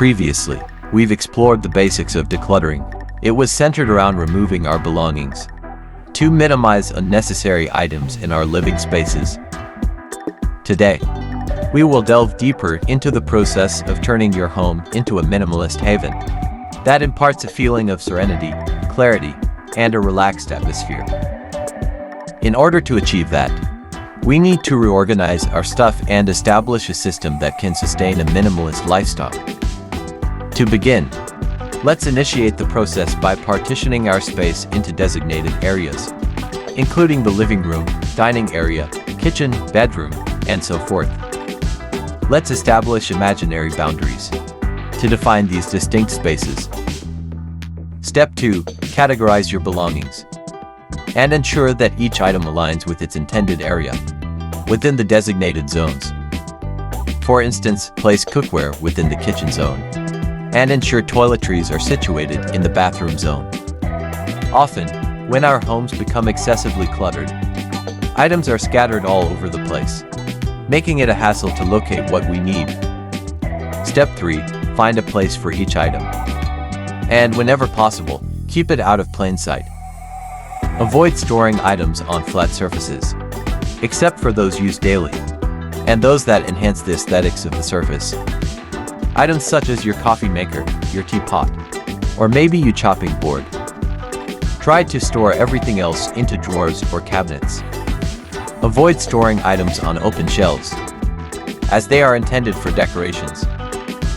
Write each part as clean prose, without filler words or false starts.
Previously, we've explored the basics of decluttering. It was centered around removing our belongings to minimize unnecessary items in our living spaces. Today, we will delve deeper into the process of turning your home into a minimalist haven that imparts a feeling of serenity, clarity, and a relaxed atmosphere. In order to achieve that, we need to reorganize our stuff and establish a system that can sustain a minimalist lifestyle. To begin, let's initiate the process by partitioning our space into designated areas, including the living room, dining area, kitchen, bedroom, and so forth. Let's establish imaginary boundaries to define these distinct spaces. Step 2. Categorize your belongings and ensure that each item aligns with its intended area within the designated zones. For instance, place cookware within the kitchen zone and ensure toiletries are situated in the bathroom zone. Often, when our homes become excessively cluttered, items are scattered all over the place, making it a hassle to locate what we need. Step 3. Find a place for each item. And whenever possible, keep it out of plain sight. Avoid storing items on flat surfaces, except for those used daily, and those that enhance the aesthetics of the surface. Items such as your coffee maker, your teapot, or maybe your chopping board. Try to store everything else into drawers or cabinets. Avoid storing items on open shelves, as they are intended for decorations.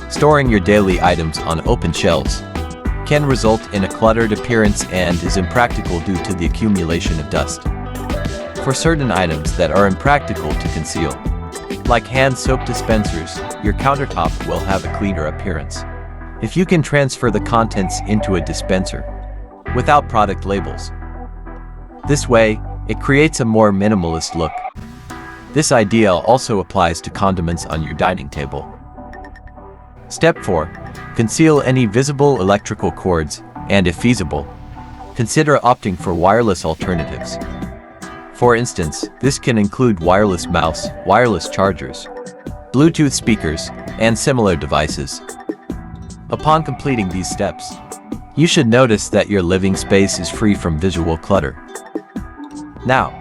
Storing your daily items on open shelves can result in a cluttered appearance and is impractical due to the accumulation of dust. For certain items that are impractical to conceal, like hand soap dispensers, your countertop will have a cleaner appearance if you can transfer the contents into a dispenser without product labels. This way, it creates a more minimalist look. This idea also applies to condiments on your dining table. Step 4. Conceal any visible electrical cords, and if feasible, consider opting for wireless alternatives. For instance, this can include wireless mouse, wireless chargers, Bluetooth speakers, and similar devices. Upon completing these steps, you should notice that your living space is free from visual clutter. Now,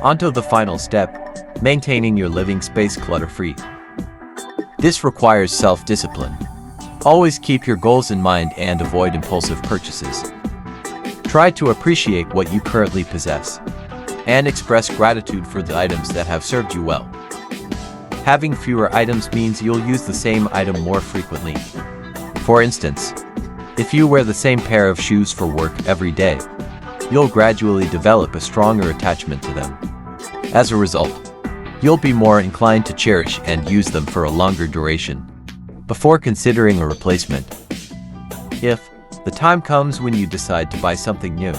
onto the final step, maintaining your living space clutter-free. This requires self-discipline. Always keep your goals in mind and avoid impulsive purchases. Try to appreciate what you currently possess and express gratitude for the items that have served you well. Having fewer items means you'll use the same item more frequently. For instance, if you wear the same pair of shoes for work every day, you'll gradually develop a stronger attachment to them. As a result, you'll be more inclined to cherish and use them for a longer duration before considering a replacement. If the time comes when you decide to buy something new,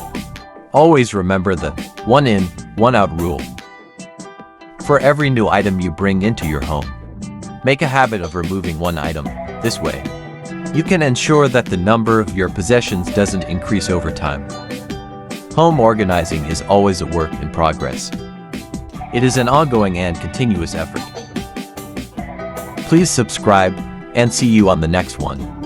always remember the one in, one out rule. For every new item you bring into your home, make a habit of removing one item. This way, you can ensure that the number of your possessions doesn't increase over time. Home organizing is always a work in progress. It is an ongoing and continuous effort. Please subscribe, and see you on the next one.